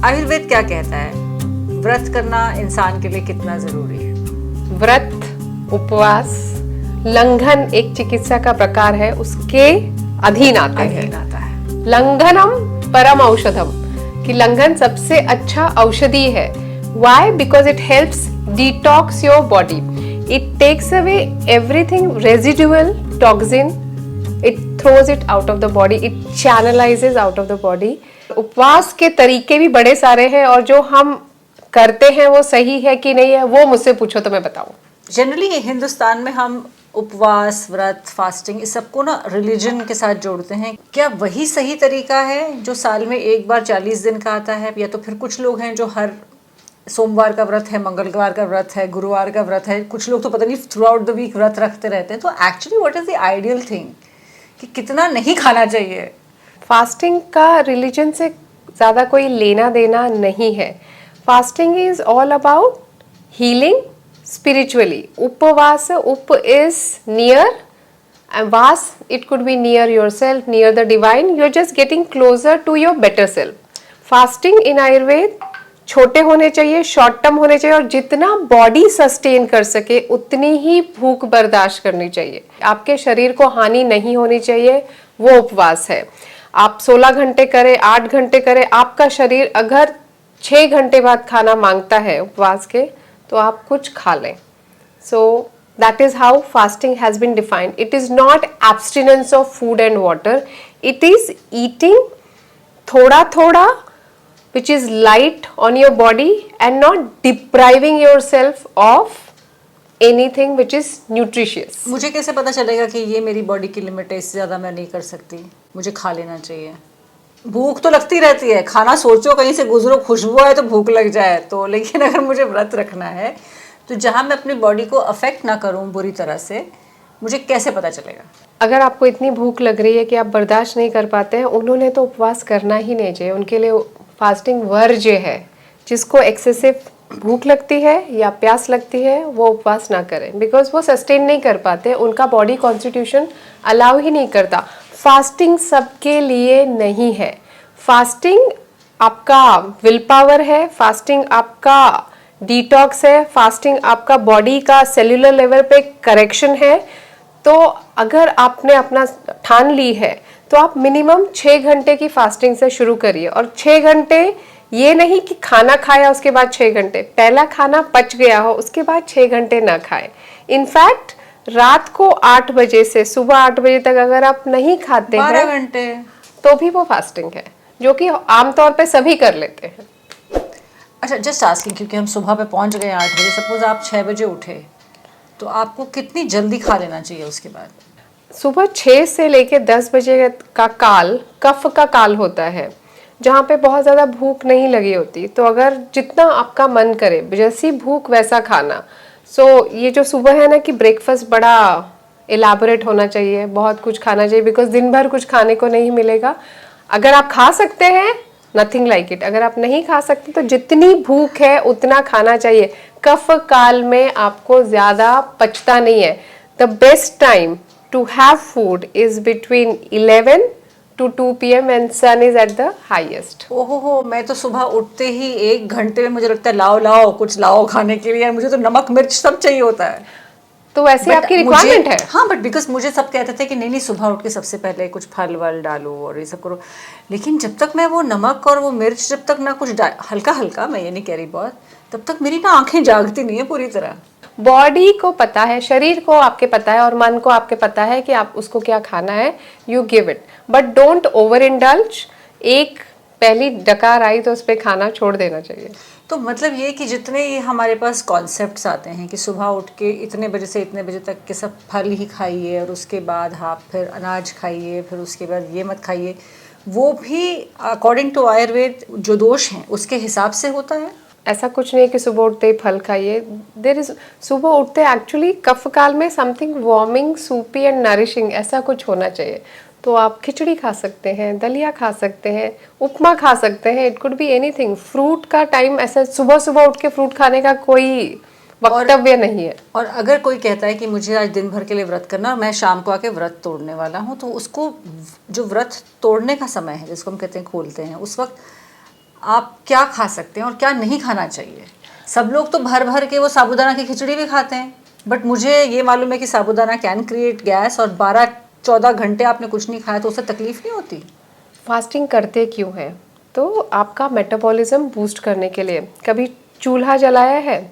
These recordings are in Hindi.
आयुर्वेद क्या कहता है, व्रत करना इंसान के लिए कितना जरूरी है? व्रत, उपवास, लंघन एक चिकित्सा का प्रकार है, उसके अधीन आते हैं। आता है। लंघनम परम औषधम, कि लंघन सबसे अच्छा औषधि है। Why? Because it helps detox your body. It takes away everything residual toxin. It throws it out of the body. It channelizes out of the body. उपवास के तरीके भी बड़े सारे हैं और जो हम करते हैं वो सही है कि नहीं है वो मुझसे पूछो तो मैं बताऊं। जनरली हिंदुस्तान में हम उपवास, व्रत, फास्टिंग इस सबको ना रिलीजन के साथ जोड़ते हैं। क्या वही सही तरीका है जो साल में एक बार 40 दिन का आता है, या तो फिर कुछ लोग हैं जो हर सोमवार का व्रत है, मंगलवार का व्रत है, गुरुवार का व्रत है, कुछ लोग तो पता नहीं थ्रू आउट द वीक व्रत रखते रहते हैं। तो actually what is the ideal thing कि कितना नहीं खाना चाहिए? फास्टिंग का रिलीजन से ज़्यादा कोई लेना देना नहीं है। Fasting is all about healing spiritually. Upavasa, up is near, and vas, it could be near yourself, near the divine. You're just getting closer to your better self. Fasting in Ayurved छोटे होने चाहिए, शॉर्ट टर्म होने चाहिए और जितना बॉडी सस्टेन कर सके उतनी ही भूख बर्दाश्त करनी चाहिए। आपके शरीर को हानि नहीं होनी चाहिए, वो उपवास है। आप 16 घंटे करें, 8 घंटे करें, आपका शरीर अगर 6 घंटे बाद खाना मांगता है उपवास के, तो आप कुछ खा लें। So that is how fasting has been defined. It is not abstinence of food and water, it is eating थोड़ा थोड़ा which is light on your body and not depriving yourself of anything which is nutritious. मुझे कैसे पता चलेगा कि ये मेरी बॉडी की लिमिट है, इससे ज़्यादा मैं नहीं कर सकती, मुझे खा लेना चाहिए? भूख तो लगती रहती है, खाना सोचो कहीं से गुजरो, खुशबू आए तो भूख लग जाए तो, लेकिन अगर मुझे व्रत रखना है तो जहाँ मैं अपनी बॉडी को अफेक्ट ना करूँ बुरी तरह से, मुझे कैसे पता चलेगा? अगर आपको इतनी भूख लग रही है कि आप बर्दाश्त नहीं कर पाते हैं, उन्होंने तो उपवास करना ही नहीं चाहिए। उनके लिए फास्टिंग वर्ज्य है। जिसको एक्सेसिव भूख लगती है या प्यास लगती है वो उपवास ना करें, बिकॉज वो सस्टेन नहीं कर पाते, उनका बॉडी कॉन्स्टिट्यूशन अलाउ ही नहीं करता। फास्टिंग सबके लिए नहीं है। फास्टिंग आपका विल पावर है, फास्टिंग आपका डिटॉक्स है, फास्टिंग आपका बॉडी का सेल्यूलर लेवल पे करेक्शन है। तो अगर आपने अपना ठान ली है तो आप मिनिमम 6 घंटे की फास्टिंग से शुरू करिए। और 6 घंटे ये नहीं कि खाना खाया उसके बाद 6 घंटे, पहला खाना पच गया हो उसके बाद 6 घंटे ना खाएं। इनफैक्ट रात को 8 बजे से सुबह 8 बजे तक अगर आप नहीं खाते 12 घंटे तो भी वो फास्टिंग है, जो कि आमतौर पे सभी कर लेते हैं। अच्छा, जस्ट आस्किंग, क्योंकि हम सुबह पे पहुंच गए 8 बजे, सपोज आप 6 बजे उठे तो आपको कितनी जल्दी खा लेना चाहिए उसके बाद? सुबह 6 से लेके 10 बजे का काल कफ का काल होता है, जहाँ पे बहुत ज़्यादा भूख नहीं लगी होती। तो अगर जितना आपका मन करे, जैसी भूख वैसा खाना। सो ये जो सुबह है ना कि ब्रेकफास्ट बड़ा एलाबोरेट होना चाहिए, बहुत कुछ खाना चाहिए, बिकॉज दिन भर कुछ खाने को नहीं मिलेगा। अगर आप खा सकते हैं नथिंग लाइक इट, अगर आप नहीं खा सकते तो जितनी भूख है उतना खाना चाहिए। कफ काल में आपको ज़्यादा पचता नहीं है। The best time to have food is between 11 to 2 p.m. when sun is at the highest. ओहो, मैं तो सुबह उठते ही 1 घंटे में मुझे लगता है लाओ लाओ कुछ लाओ खाने के लिए, मुझे तो नमक मिर्च सब चाहिए होता है। तो वैसे आपकी रिक्वायरमेंट है। हाँ, बट बिकॉज मुझे सब कहते थे कि नहीं नहीं सुबह उठ के सबसे पहले कुछ फल वल डालो और ये सब करो, लेकिन जब तक मैं वो नमक और वो मिर्च जब तक ना कुछ हल्का हल्का, मैं ये नहीं कह रही बहुत, तब तक मेरी ना आंखें जागती नहीं है पूरी तरह। बॉडी को पता है, शरीर को आपके पता है और मन को आपके पता है कि आप उसको क्या खाना है, you give it, but don't over indulge. एक पहली डकार आई तो उस पर खाना छोड़ देना चाहिए। तो मतलब ये कि जितने ये हमारे पास कॉन्सेप्ट्स आते हैं कि सुबह उठ के इतने बजे से इतने बजे तक के सब फल ही खाइए और उसके बाद आप फिर अनाज खाइए, फिर उसके बाद ये मत खाइए, वो भी अकॉर्डिंग टू आयुर्वेद जो दोष हैं उसके हिसाब से होता है? ऐसा कुछ नहीं कि सुबह उठते ही फल खाइए। देयर इज सुबह उठते एक्चुअली कफ काल में something warming, Supi and nourishing ऐसा कुछ होना चाहिए। तो आप खिचड़ी खा सकते हैं, दलिया खा सकते हैं, उपमा खा सकते हैं, it could be anything. Fruit का टाइम ऐसा सुबह सुबह उठ के फ्रूट खाने का कोई वक्तव्य नहीं है। और अगर कोई कहता है कि मुझे आज दिन भर के लिए व्रत करना, मैं शाम को आके व्रत तोड़ने वाला हूँ, तो उसको जो व्रत तोड़ने का समय है जिसको हम कहते हैं खोलते हैं, उस वक्त आप क्या खा सकते हैं और क्या नहीं खाना चाहिए? सब लोग तो भर भर के वो साबूदाना की खिचड़ी भी खाते हैं, बट मुझे ये मालूम है कि साबूदाना कैन क्रिएट गैस, और 12-14 घंटे आपने कुछ नहीं खाया तो उससे तकलीफ नहीं होती? फास्टिंग करते क्यों है? तो आपका मेटाबॉलिज्म बूस्ट करने के लिए। कभी चूल्हा जलाया है?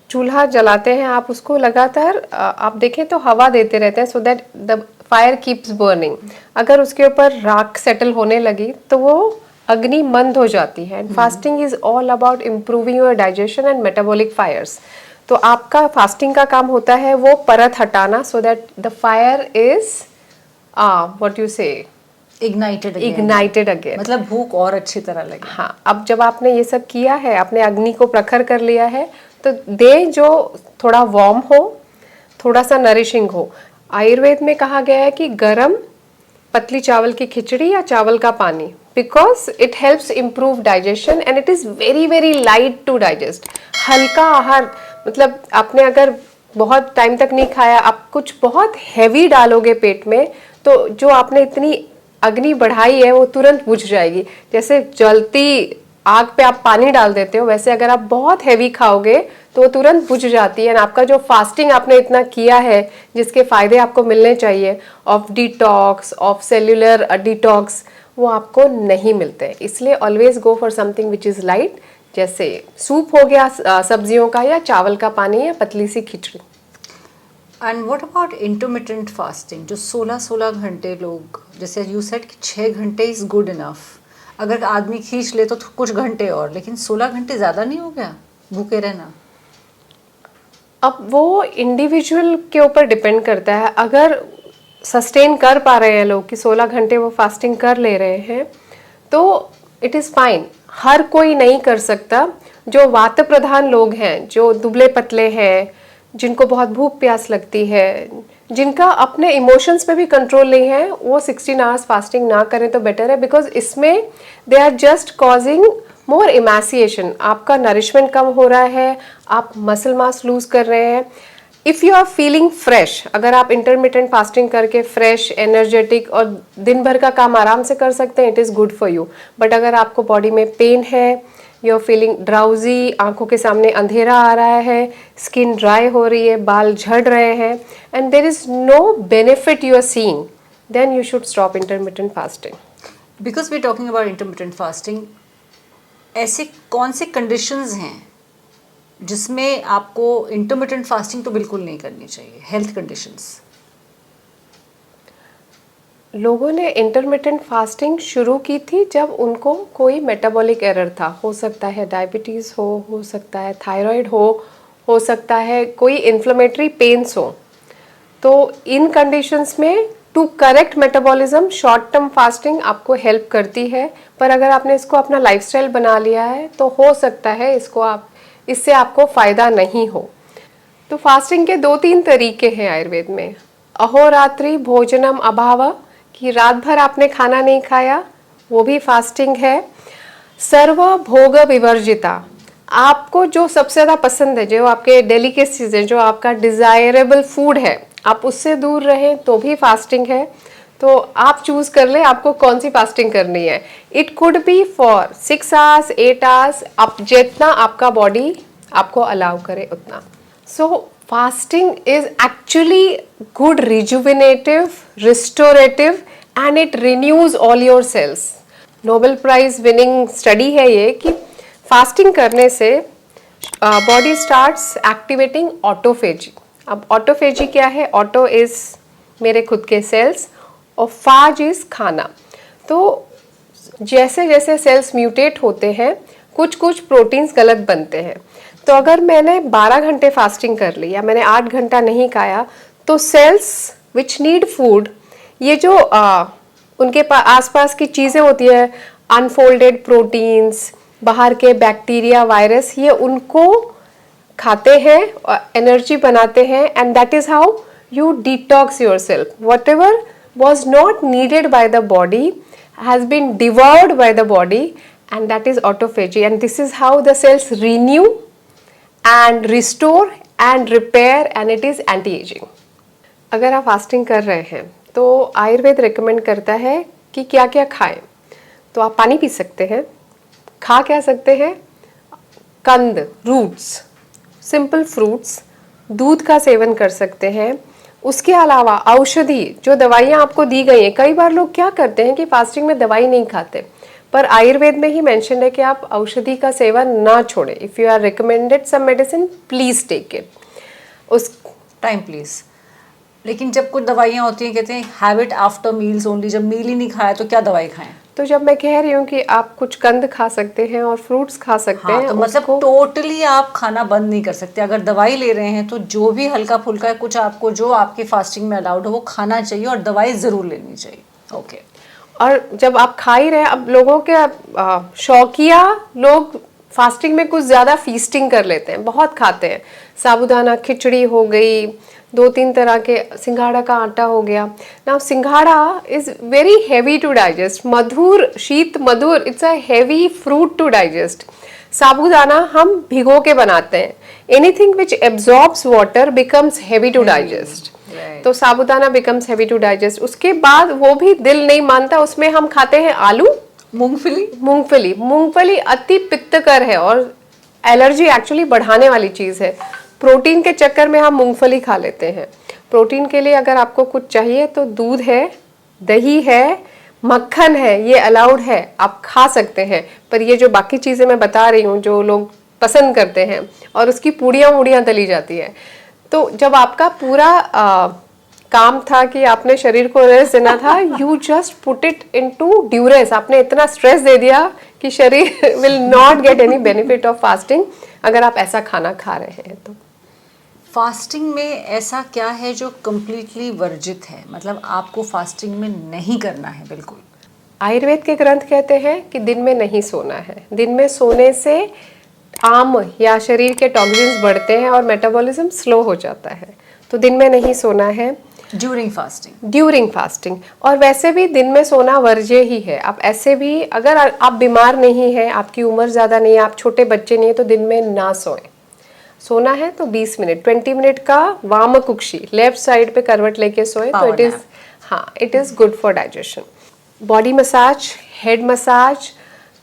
चूल्हा जलाते हैं आप, उसको लगातार आप देखें तो हवा देते रहते हैं so that the fire keeps burning. अगर उसके ऊपर राख सेटल होने लगी तो वो अग्नि मंद हो जाती है। And fasting is all about improving your digestion and metabolic fires. तो आपका फास्टिंग का काम होता है वो परत हटाना so that the fire is what you से इग्नाइटेड अगेन। मतलब भूख और अच्छी तरह लगे। हाँ, अब जब आपने ये सब किया है, अपने अग्नि को प्रखर कर लिया है, तो दे जो थोड़ा वार्म हो, थोड़ा सा नरिशिंग हो। आयुर्वेद में कहा गया है कि गरम पतली चावल की खिचड़ी या चावल का पानी, because it helps improve digestion and it is very very light to digest. हल्का आहार, मतलब आपने अगर बहुत टाइम तक नहीं खाया, आप कुछ बहुत हैवी डालोगे पेट में, तो जो आपने इतनी अग्नि बढ़ाई है वो तुरंत बुझ जाएगी। जैसे जलती आग पे आप पानी डाल देते हो, वैसे अगर आप बहुत हैवी खाओगे तो वो तुरंत बुझ जाती है। आपका जो फास्टिंग आपने इतना किया है, जिसके फायदे आपको मिलने चाहिए, of detox, of cellular detox, वो आपको नहीं मिलते। इसलिए always go for something which is light, जैसे सूप हो गया सब्जियों का, या चावल का पानी, या पतली सी खिचड़ी। And what about intermittent fasting, जो 16-16 घंटे लोग, जैसे यू सेड कि 6 घंटे इज़ गुड इनफ, अगर आदमी खींच ले तो कुछ घंटे और, लेकिन 16 घंटे ज़्यादा नहीं हो गया भूखे रहना? अब वो इंडिविजुअल के ऊपर डिपेंड करता है। अगर सस्टेन कर पा रहे हैं लोग कि 16 घंटे वो फास्टिंग कर ले रहे हैं, तो इट इज़ फाइन। हर कोई नहीं कर सकता। जो वात प्रधान लोग हैं, जो दुबले पतले हैं, जिनको बहुत भूख प्यास लगती है, जिनका अपने इमोशंस पे भी कंट्रोल नहीं है, वो 16 आवर्स फास्टिंग ना करें तो बेटर है। बिकॉज इसमें they are just causing more emaciation. आपका नरिशमेंट कम हो रहा है, आप मसल मास लूज कर रहे हैं। If you are feeling fresh, अगर आप इंटरमिटेंट फास्टिंग करके फ्रेश, एनर्जेटिक और दिन भर का काम आराम से कर सकते हैं, it is good for you. But अगर आपको बॉडी में पेन है, यू आर फीलिंग ड्राउजी, आंखों के सामने अंधेरा आ रहा है, स्किन ड्राई हो रही है, बाल झड़ रहे हैं, and there is no benefit you are seeing, then you should stop intermittent fasting. Because we talking about intermittent fasting, ऐसे कौन से कंडीशंस हैं जिसमें आपको इंटरमिटेंट फास्टिंग तो बिल्कुल नहीं करनी चाहिए? Health conditions. लोगों ने इंटरमिटेंट फास्टिंग शुरू की थी जब उनको कोई मेटाबॉलिक एरर था। हो सकता है डायबिटीज़ हो सकता है थायराइड हो सकता है कोई इन्फ्लेमेटरी पेन्स हो। तो इन कंडीशंस में to correct metabolism short term fasting आपको हेल्प करती है। पर अगर आपने इसको अपना लाइफस्टाइल बना लिया है तो हो सकता है इससे आपको फ़ायदा नहीं हो। तो फास्टिंग के 2-3 तरीके हैं आयुर्वेद में। अहोरात्रि भोजनम अभाव, कि रात भर आपने खाना नहीं खाया, वो भी फास्टिंग है। सर्व भोग विवर्जिता, आपको जो सबसे ज़्यादा पसंद है, जो आपके डेलिकेसीज है, जो आपका डिज़ायरेबल फूड है, आप उससे दूर रहें तो भी फास्टिंग है। तो आप चूज़ कर ले आपको कौन सी फास्टिंग करनी है। It could be for 6 hours, 8 hours, आप जितना आपका बॉडी आपको अलाउ करे उतना। सो fasting is actually good rejuvenative, restorative and it renews all your cells. Nobel prize winning study है ये कि फास्टिंग करने से बॉडी स्टार्ट्स एक्टिवेटिंग ऑटोफेजी। अब ऑटोफेजी क्या है? ऑटो इज मेरे खुद के सेल्स और फाज इज खाना। तो जैसे जैसे सेल्स म्यूटेट होते हैं, कुछ कुछ प्रोटीन्स गलत बनते हैं। तो अगर मैंने 12 घंटे फास्टिंग कर ली या मैंने 8 घंटा नहीं खाया, तो सेल्स विच नीड फूड, ये जो उनके आसपास की चीज़ें होती है, अनफोल्डेड प्रोटीन्स, बाहर के बैक्टीरिया, वायरस, ये उनको खाते हैं, एनर्जी बनाते हैं, and that is how you detox yourself. Whatever was not needed by the body has been devoured by the body, and that is autophagy. And this is how the cells renew and restore and repair, and it is anti-aging. अगर आप फास्टिंग कर रहे हैं तो आयुर्वेद रिकमेंड करता है कि क्या क्या खाएं। तो आप पानी पी सकते हैं, खा क्या सकते हैं, कंद, रूट्स, सिंपल फ्रूट्स, दूध का सेवन कर सकते हैं। उसके अलावा औषधि, जो दवाइयाँ आपको दी गई हैं, कई बार लोग क्या करते हैं कि फास्टिंग में दवाई नहीं खाते, पर आयुर्वेद में ही मेंशन है कि आप औषधि का सेवन ना छोड़ें। If you are recommended some medicine, please take it. उस टाइम प्लीज। लेकिन जब कुछ दवाइयाँ होती हैं, कहते हैं have it after meals only, जब मील ही नहीं खाया तो क्या दवाई खाएं? तो जब मैं कह रही हूँ कि आप कुछ कंद खा सकते हैं और फ्रूट्स खा सकते हाँ, हैं, तो मतलब टोटली आप खाना बंद नहीं कर सकते। अगर दवाई ले रहे हैं तो जो भी हल्का फुल्का है, कुछ आपको जो आपकी फास्टिंग में अलाउड हो वो खाना चाहिए, और दवाई ज़रूर लेनी चाहिए। ओके। और जब आप खा ही रहे हैं, अब लोगों के शौकिया लोग फास्टिंग में कुछ ज़्यादा फीस्टिंग कर लेते हैं, बहुत खाते हैं। साबूदाना खिचड़ी हो गई, 2-3 तरह के, सिंघाड़ा का आटा हो गया। Now singhara is very heavy to digest, मधुर, शीत मधुर, it's a heavy fruit to digest. साबूदाना हम भिगो के बनाते हैं। Anything which absorbs water becomes heavy to digest. तो sabudana becomes heavy to digest. उसके बाद वो भी दिल नहीं मानता, उसमें हम खाते हैं आलू, मूंगफली। मूंगफली, मूंगफली अति पित्तकर है और एलर्जी एक्चुअली बढ़ाने वाली चीज है। प्रोटीन के चक्कर में हम मूंगफली खा लेते हैं। प्रोटीन के लिए अगर आपको कुछ चाहिए तो दूध है, दही है, मक्खन है, ये अलाउड है, आप खा सकते हैं। पर ये जो बाकी चीजें मैं बता रही हूँ जो लोग पसंद करते हैं, और उसकी पूड़ियाँ वूड़ियाँ तली जाती है। तो जब आपका पूरा काम था कि आपने शरीर को रेस्ट देना था, you just put it into duress, आपने इतना स्ट्रेस दे दिया कि शरीर will not get any benefit of fasting अगर आप ऐसा खाना खा रहे हैं तो। फास्टिंग में ऐसा क्या है जो कम्प्लीटली वर्जित है, मतलब आपको फास्टिंग में नहीं करना है बिल्कुल? आयुर्वेद के ग्रंथ कहते हैं कि दिन में नहीं सोना है। दिन में सोने से आम या शरीर के टॉक्सिन्स बढ़ते हैं और मेटाबॉलिज्म स्लो हो जाता है, तो दिन में नहीं सोना है ड्यूरिंग फास्टिंग। During fasting. और वैसे भी दिन में सोना वर्ज्य ही है। आप ऐसे भी, अगर आप बीमार नहीं हैं, आपकी उम्र ज़्यादा नहीं है, आप छोटे बच्चे नहीं है, तो दिन में ना सोएं। सोना है तो 20 मिनट, 20 मिनट का वाम कुक्षी, लेफ्ट साइड पे करवट लेके सोए तो इट इज़, हाँ, it is good for digestion. Body massage, head massage,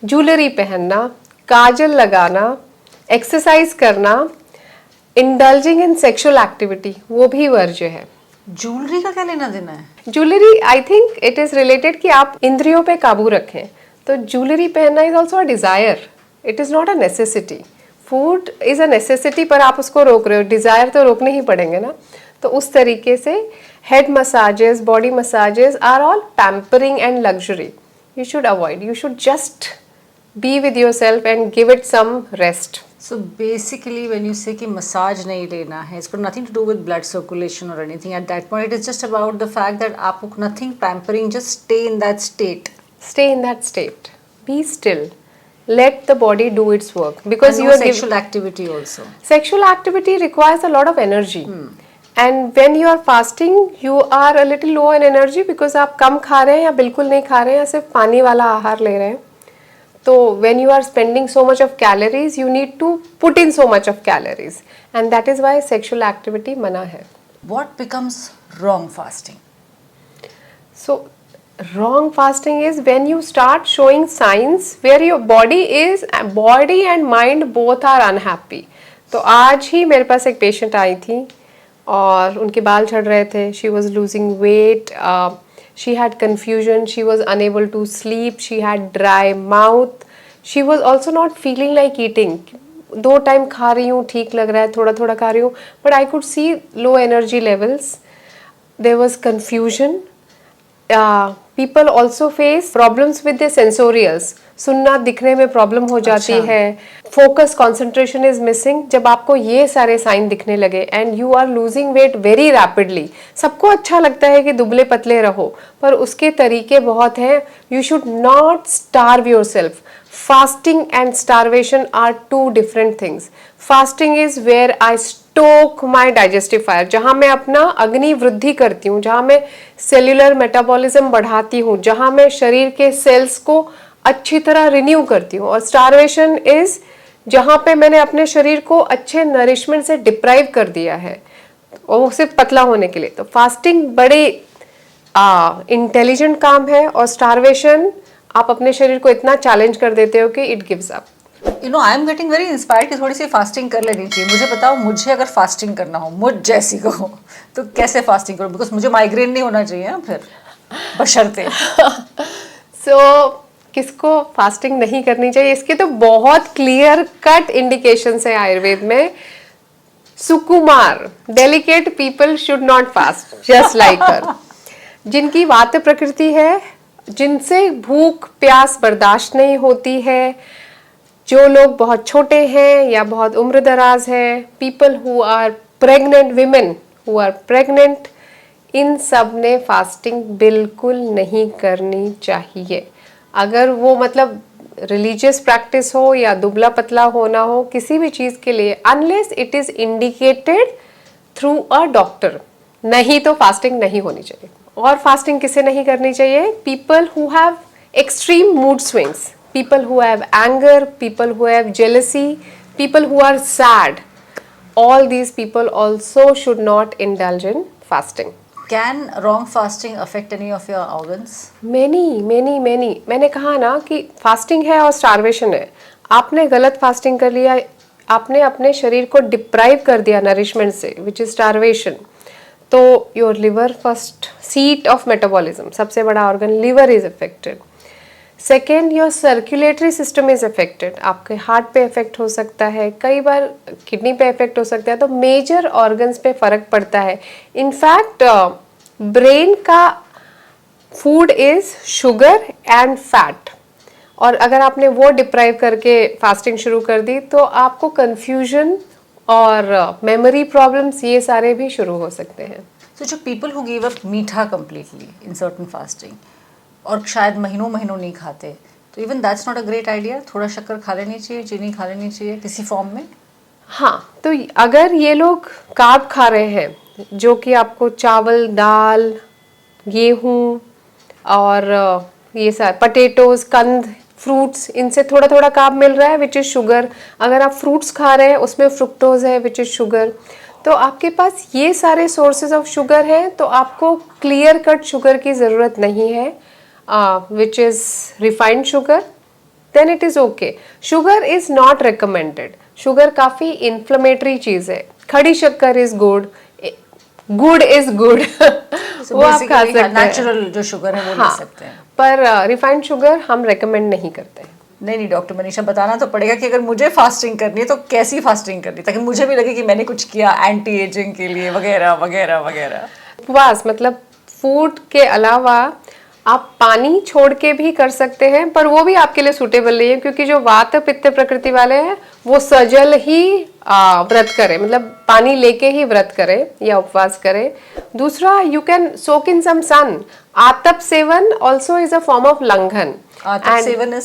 jewellery पहनना, काजल लगाना, एक्सरसाइज करना, इंडल्जिंग इन सेक्सुअल एक्टिविटी, वो भी वर्ज्य है। ज्वेलरी का क्या लेना देना है? Jewellery, I think it is related कि आप इंद्रियों पे काबू रखें, तो ज्वेलरी पहनना is also a desire, it is not a necessity. Food is a necessity, पर आप उसको रोक रहे हो, डिजायर तो रोकने ही पड़ेंगे ना। तो उस तरीके से head massages, body massages are all pampering and luxury, you should avoid. You should just be with yourself and give it some rest. So basically when you say कि मसाज नहीं लेना है, it's got nothing to do with blood circulation or anything at that point. It is just about the fact that आपको nothing pampering, just stay in that state. Stay in that state. Be still. Let the body do its work. Because And you no are sexual activity also. Sexual activity requires a lot of energy. And when you are fasting, you are a little low in energy because आप कम खा रहे हैं या बिल्कुल नहीं खा रहे हैं या सिर्फ पानी वाला आहार ले रहे हैं. तो when you are spending so much of calories, you need to put in so much of calories, and that is why sexual activity मना है. What becomes wrong fasting? So wrong fasting is when you start showing signs where your body and mind both are unhappy. तो आज ही मेरे पास एक पेशेंट आई थी और उनके बाल झड़ रहे थे. She was losing weight, she had confusion, she was unable to sleep, she had dry mouth, she was also not feeling like eating. 2 time खा रही हूँ, ठीक लग रहा है, थोड़ा थोड़ा खा रही हूँ, but I could see low energy levels. There was confusion. People also face problems with their sensorials. सुनना दिखने में प्रॉब्लम हो जाती है. Focus, concentration is missing. जब आपको ये सारे साइन दिखने लगे and you are losing weight very rapidly, सबको अच्छा लगता है कि दुबले पतले रहो, पर उसके तरीके बहुत हैं. You should not starve your self. Fasting and starvation are 2 different things. Fasting is where I stoke my digestive fire, जहाँ मैं अपना अग्नि वृद्धि करती हूँ, जहाँ मैं सेल्युलर मेटाबॉलिज्म बढ़ाती हूँ, जहाँ मैं शरीर के सेल्स को अच्छी तरह रिन्यू करती हूँ. और स्टारवेशन इज जहाँ पे मैंने अपने शरीर को अच्छे नरिशमेंट से डिप्राइव कर दिया है, और वो सिर्फ पतला होने के लिए. तो फास्टिंग बड़े इंटेलिजेंट काम है, और स्टारवेशन आप अपने शरीर को इतना चैलेंज कर देते हो कि it gives up. You know, I am getting very inspired कि थोड़ी सी फास्टिंग कर लेनी चाहिए। मुझे बताओ, मुझे अगर फास्टिंग करना हो, मुझ जैसी को हो, तो कैसे फास्टिंग करूँ? बिकॉज मुझे माइग्रेन नहीं होना चाहिए ना फिर, बशर्ते। किसको फास्टिंग नहीं करनी चाहिए, इसके तो बहुत क्लियर कट इंडिकेशंस है आयुर्वेद में। सुकुमार, delicate people should not fast, just like her. जिनकी वात प्रकृति है, जिनसे भूख प्यास बर्दाश्त नहीं होती है, जो लोग बहुत छोटे हैं या बहुत उम्र दराज है, people who are pregnant, women who are pregnant, इन सब ने फास्टिंग बिल्कुल नहीं करनी चाहिए। अगर वो मतलब रिलीजियस प्रैक्टिस हो या दुबला पतला होना हो, किसी भी चीज के लिए, unless it is indicated through a doctor, नहीं तो फास्टिंग नहीं होनी चाहिए। और फास्टिंग किसे नहीं करनी चाहिए? People who have extreme mood swings, people who have anger, people who have jealousy, people who are sad, all these people also should not indulge in fasting. Can wrong fasting affect any of your organs? many मैंने कहा ना कि फास्टिंग है और स्टारवेशन है। आपने गलत फास्टिंग कर लिया, आपने अपने शरीर को डिप्राइव कर दिया नरिशमेंट से, विच इज स्टारवेशन, तो your liver, first seat of metabolism, सबसे बड़ा organ liver is affected. Second, your circulatory system is affected, आपके हार्ट पे इफेक्ट हो सकता है, कई बार किडनी पे इफेक्ट हो सकता है, तो मेजर ऑर्गन्स पे फर्क पड़ता है। इनफैक्ट ब्रेन का food is sugar and fat, और अगर आपने वो डिप्राइव करके फास्टिंग शुरू कर दी तो आपको कंफ्यूजन और मेमोरी प्रॉब्लम्स ये सारे भी शुरू हो सकते हैं। So जो people who give up मीठा completely in certain fasting और शायद महीनों नहीं खाते, तो even that's not a great idea? थोड़ा शक्कर खा लेनी चाहिए, चीनी खा लेनी चाहिए किसी फॉर्म में? हाँ, तो अगर ये लोग कार्ब खा रहे हैं, जो कि आपको चावल, दाल, गेहूं और ये सारे पटेटोज, कंद, फ्रूट्स, इनसे थोड़ा थोड़ा कार्ब मिल रहा है, विच इज शुगर। अगर आप फ्रूट्स खा रहे हैं, उसमें फ्रुक्टोज है, विच इज शुगर। तो आपके पास ये सारे सोर्सेज ऑफ शुगर हैं, तो आपको क्लियर कट शुगर की ज़रूरत नहीं है, which is refined sugar, then it is okay. Sugar is not recommended. Sugar काफी inflammatory चीज है। खड़ी शक्कर is good, good is good. वो आप खा सकते हैं। नेचुरल जो शुगर है वो ले सकते हैं। पर रिफाइंड शुगर हम रेकमेंड नहीं करते हैं। नहीं डॉक्टर मनीषा, बताना तो पड़ेगा कि अगर मुझे फास्टिंग करनी है तो कैसी फास्टिंग करनी है, ताकि मुझे भी लगे कि मैंने कुछ किया एंटी एजिंग के लिए, वगैरह वगैरह वगैरह। उपवास मतलब फूड के अलावा आप पानी छोड़ के भी कर सकते हैं, पर वो भी आपके लिए सूटेबल नहीं है, क्योंकि जो वात पित्त प्रकृति वाले हैं वो सजल ही व्रत करें, मतलब पानी लेके ही व्रत करें या उपवास करें। दूसरा, you can soak in some sun. आतप सेवन also is a form of लंघन। आतप सेवन इज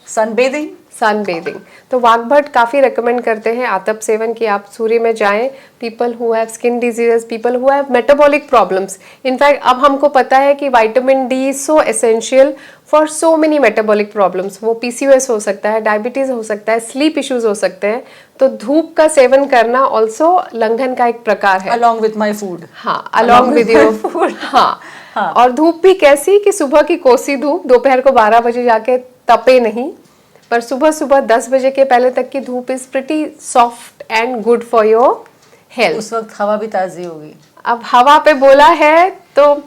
सनबेदिंग। सनबेदिंग, तो वाग्भट काफ़ी रेकमेंड करते हैं आतप सेवन कि आप सूर्य में जाएं। People who have skin diseases, people who have metabolic problems, in fact अब हमको पता है कि vitamin D is so essential for so many metabolic problems. वो पीसीओएस हो सकता है, डायबिटीज हो सकता है, स्लीप इश्यूज हो सकते हैं। तो धूप का सेवन करना ऑल्सो लंघन का एक प्रकार है। Along with my food. हाँ, अलॉन्ग विद योर फूड। हाँ, और धूप भी कैसी कि सुबह की कोसी धूप, दोपहर को 12 बजे जाके तपे नहीं, पर सुबह सुबह 10 बजे के पहले तक की धूप is pretty soft and good for your health. उस वक्त हवा भी ताजी होगी। अब हवा पे बोला है तो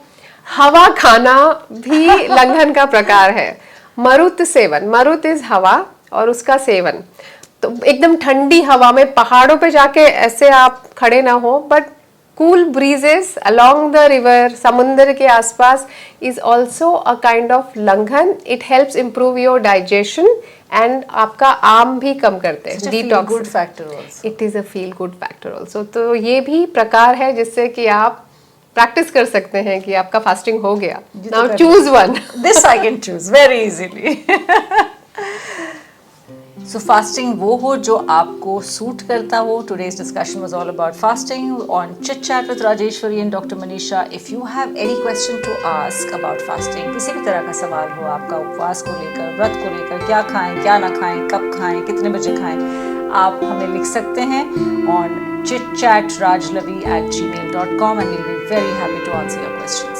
हवा खाना भी लंघन का प्रकार है। मरुत सेवन, मरुत इज हवा और उसका सेवन, तो एकदम ठंडी हवा में पहाड़ों पे जाके ऐसे आप खड़े ना हो, but cool breezes along the river, समुद्र के आसपास is also a kind of लंघन। It helps improve your digestion and आपका आम भी कम करते हैं, detox. Good factor also, it is a feel good factor also. तो ये भी प्रकार है जिससे कि आप प्रैक्टिस कर सकते हैं कि आपका फास्टिंग हो गया। Now choose one. This I can choose very easily. So fasting वो हो जो आपको सूट करता हो। Today's discussion was all about fasting on chit chat with Rajeshwari and doctor Manisha. If you have any question to ask about fasting, किसी भी तरह का सवाल हो आपका उपवास को लेकर, व्रत को लेकर, क्या खाएं क्या ना खाएं, कब खाएं, कितने बजे खाएं, आप हमें लिख सकते हैं on chitchatrajlavi@gmail.com and we'll be very happy to answer your questions.